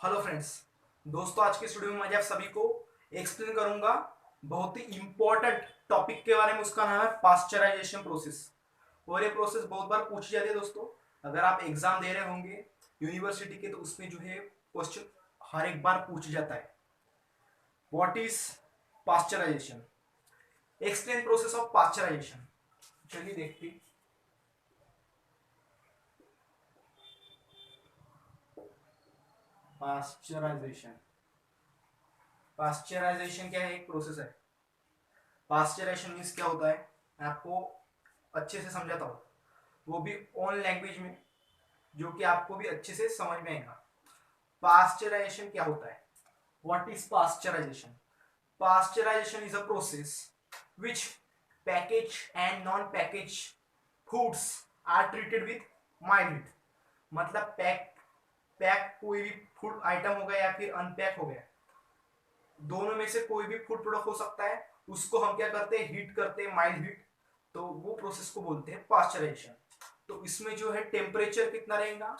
Hello friends. दोस्तों, आज के स्टूडियो में मैं आप सभी को एक्सप्लेन करूंगा बहुत ही इंपॉर्टेंट टॉपिक के बारे में। उसका नाम है पास्चराइजेशन प्रोसेस। और ये प्रोसेस बहुत बार पूछी जाती है दोस्तों। अगर आप एग्जाम दे रहे होंगे यूनिवर्सिटी के, तो उसमें जो है क्वेश्चन हर एक बार पूछ जाता है, what is pasteurisation, explain process of pasteurisation. चलिए देखते हैं। पास्चराइजेशन पास्चराइजेशन क्या है? एक प्रोसेस है। पास्चराइजेशन मीन्स क्या होता है, मैं आपको अच्छे से समझाता हूँ, वो भी ऑन लैंग्वेज में, जो कि आपको भी अच्छे से समझ में आएगा। पास्चराइजेशन क्या होता है? What is pasteurisation? Pasteurisation is a process which package and non-package foods are treated with mild heat। मतलब पैक कोई भी फूड आइटम हो गया या फिर अनपैक हो गया, दोनों में से कोई भी फूड प्रोडक्ट हो सकता है, उसको हम क्या करते हैं, हीट करते हैं, माइल्ड हीट। तो वो प्रोसेस को बोलते हैं पास्चराइजेशन। तो इसमें जो है टेम्परेचर कितना रहेगा,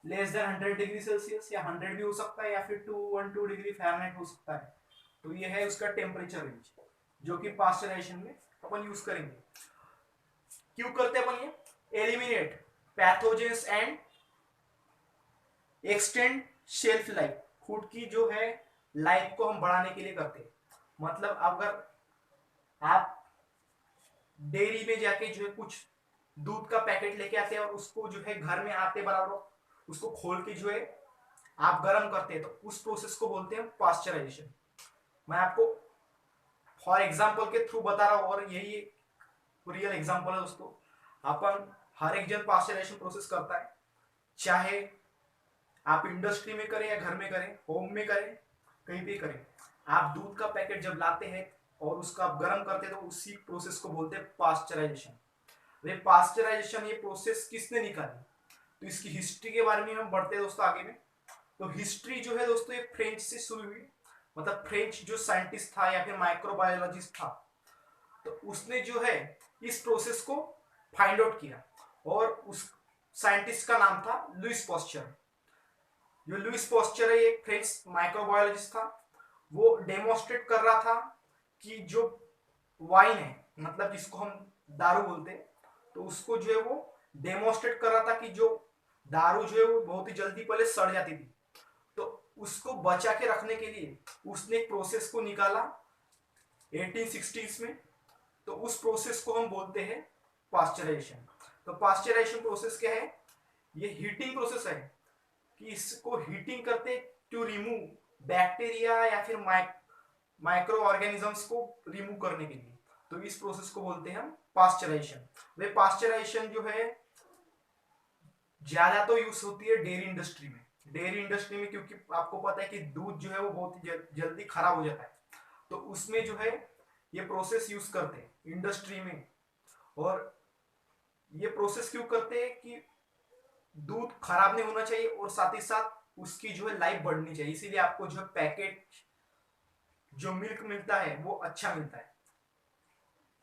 लेस देन 100 डिग्री सेल्सियस, या 100 भी हो सकता है, या फिर 212 डिग्री फ़ारेनहाइट हो सकता है। तो ये है उसका टेम्परेचर रेंज, जो कि पास्चराइजेशन में अपन यूज करेंगे। क्यों करते हैं अपन ये? Eliminate pathogens and extend shelf life. Food की जो है लाइफ को हम बढ़ाने के लिए करते हैं। मतलब अगर आप डेयरी में जाके जो है कुछ दूध का पैकेट लेके आते हैं और उसको जो है घर में आते बराबर उसको खोल के जो है आप गर्म करते हैं, तो उस प्रोसेस को बोलते हैं पास्चराइजेशन। मैं आपको फॉर एग्जांपल के थ्रू बता रहा हूँ, और यही रियल एग्जांपल है दोस्तों। अपन हर एक जन पास्चराइजेशन प्रोसेस करता है, चाहे आप इंडस्ट्री में करें या घर में करें, होम में करें, कहीं भी करें। आप दूध का पैकेट जब लाते हैं और उसका आप गर्म करते हैं, तो उसी प्रोसेस को बोलते हैं पास्चराइजेशन। वे पास्चराइजेशन ये प्रोसेस किसने निकाली, तो इसकी हिस्ट्री के बारे में हम बढ़ते हैं दोस्तों आगे में। तो हिस्ट्री जो है दोस्तों, ये फ्रेंच से शुरू हुई। मतलब फ्रेंच जो साइंटिस्ट था या फिर माइक्रोबायोलॉजिस्ट था, तो उसने जो है इस प्रोसेस को फाइंड आउट किया, और उस साइंटिस्ट का नाम था लुइस पॉस्चर। जो लुइस पॉस्चर है, एक फ्रेंच माइक्रोबायोलॉजिस्ट था। वो डेमोन्स्ट्रेट कर रहा था कि जो वाइन है, मतलब जिसको हम दारू बोलते हैं, तो उसको जो है वो डेमोन्स्ट्रेट कर रहा था कि जो दारू जो है वो बहुत ही जल्दी पहले सड़ जाती थी। तो उसको बचा के रखने के लिए उसने एक प्रोसेस को निकाला 1860s में। तो उस प्रोसेस को हम बोलते हैं पास्चराइजेशन। तो पास्चराइजेशन प्रोसेस क्या है? ये हीटिंग प्रोसेस है, कि इसको हीटिंग करते टू रिमूव बैक्टीरिया या फिर माइक्रो ऑर्गेनिजम्स को रिमूव करने के लिए। तो इस प्रोसेस को बोलते हैं हम पास्चराइजेशन। वे पास्चराइजेशन जो है ज्यादा तो यूज होती है डेयरी इंडस्ट्री में। डेयरी इंडस्ट्री में क्योंकि आपको पता है कि दूध जो है वो बहुत ही जल्दी खराब हो जाता है, तो उसमें जो है ये प्रोसेस यूज करते हैं इंडस्ट्री में। और ये प्रोसेस क्यों करते हैं कि दूध खराब नहीं होना चाहिए, और साथ ही साथ उसकी जो है लाइफ बढ़नी चाहिए। इसीलिए आपको जो है पैकेट जो मिल्क मिलता है वो अच्छा मिलता है।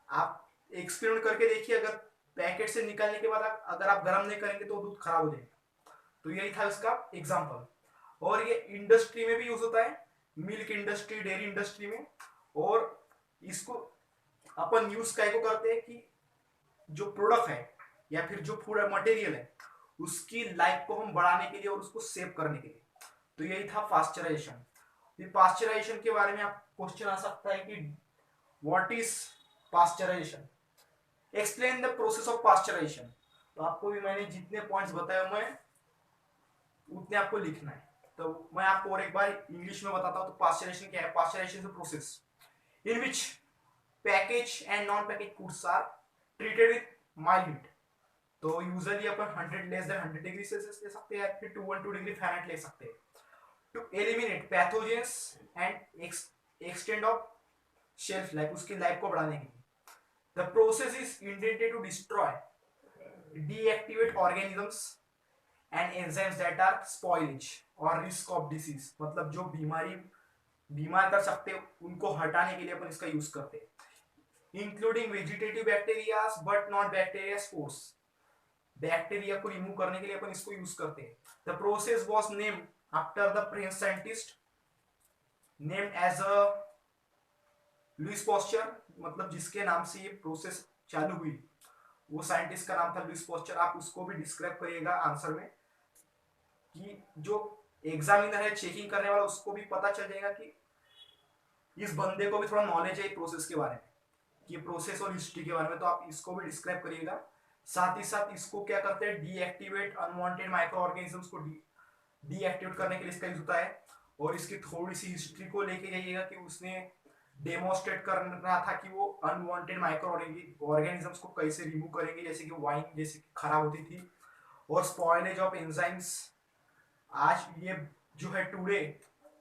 आप एक्सपेरिमेंट करके देखिए, अगर पैकेट से निकालने के बाद अगर आप गर्म नहीं करेंगे तो दूध खराब हो जाएगा। तो यही था इसका एग्जाम्पल। और ये इंडस्ट्री में भी यूज होता है, मिल्क इंडस्ट्री, डेयरी इंडस्ट्री में। और इसको अपन यूज काय को करते हैं कि जो प्रोडक्ट है या फिर जो फूड मटेरियल है उसकी लाइफ को हम बढ़ाने के लिए और उसको सेव करने के लिए। तो यही था पास्चराइजेशन। पास्चराइजेशन के बारे में आप क्वेश्चन आ सकता है कि what is pasteurisation, explain the process of pasteurisation. तो आपको भी मैंने जितने पॉइंट्स बताए मैं उतने आपको लिखना है। तो मैं आपको और एक बार इंग्लिश में बताता हूँ। तो पास्चराइजेशन क्या है? Pasteurisation is a process in which package and non package foods are treated with mild heat. तो यूजुअली अपन 100 लेस देन 100 डिग्री सेल्सियस ले सकते हैं, या फिर 212 डिग्री फ़ारेनहाइट ले सकते हैं, to eliminate pathogens and extend of shelf life, उसकी लाइफ को बढ़ाने के लिए। The process is intended to destroy deactivate organisms and enzymes that are spoilage और रिस्क ऑफ डिसीज। मतलब जो बीमार कर सकते हैं उनको हटाने के लिए अपन इसका यूज करते हैं, including vegetative bacteria but not bacteria spores. Bacteria को रिमूव करने के लिए अपन इसको यूज करते हैं। The process was named after the French scientist named as a Louis Pasteur, मतलब जिसके नाम से ये प्रोसेस चालू हुई, वो साइंटिस्ट का नाम था लुइस पॉस्चर। आप उसको भी डिस्क्राइब करिएगा आंसर में, कि जो एग्जामिनर है, चेकिंग करने वाला, उसको भी पता चल जाएगा कि इस बंदे को भी थोड़ा नॉलेज है प्रोसेस के बारे में, ये प्रोसेस और हिस्ट्री के बारे में, तो आप इसको भी डिस्क्राइब करिएगा। साथ ही साथ इसको क्या करते हैं, डीएक्टिवेट अनवांटेड माइक्रो ऑर्गेनिजम्स को डीएक्टिवेट करने के लिए इसका यूज होता है। और इसकी थोड़ी सी हिस्ट्री को लेके जाइएगा कि उसने डेमोन्स्ट्रेट कर रहा था कि वो अनवांटेड माइक्रो ऑर्गेनिजम्स को कैसे रिमूव करेंगे, जैसे कि वाइन जैसे खराब होती थी, और स्पॉइलेज ऑफ एंजाइम्स। आज ये जो है टुडे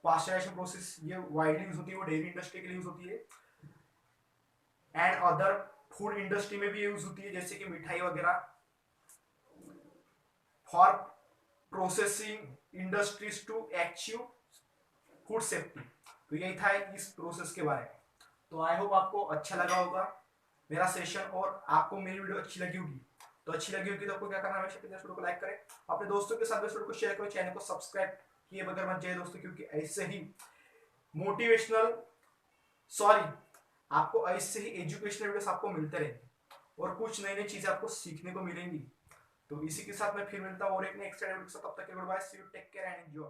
पास्चराइजेशन प्रोसेस ये वाइडली यूज होती है, वो डेयरी इंडस्ट्री के लिए यूज होती है, एंड अदर फूड इंडस्ट्री में भी यूज होती है, जैसे कि मिठाई वगैरह, for processing industries to achieve food safety. तो यही था इस प्रोसेस के बारे में। तो आई होप आपको अच्छा लगा होगा मेरा सेशन, और आपको मेरी वीडियो अच्छी लगी होगी। तो अच्छी लगी होगी तो आपको क्या करना है, हमेशा वीडियो को लाइक करें, अपने दोस्तों के साथ वीडियो को शेयर करें, चैनल को सब्सक्राइब किए बगैर मत जाइए दोस्तों, क्योंकि ऐसे ही मोटिवेशनल, सॉरी, आपको ऐसे ही एजुकेशनल वीडियोस आपको मिलते रहेंगे और कुछ नई नई चीजें आपको सीखने को मिलेंगी। तो इसी के साथ मैं फिर मिलता हूँ और एक नेक्स्ट वीडियो के साथ। तब तक के good bye, see you, take care and enjoy.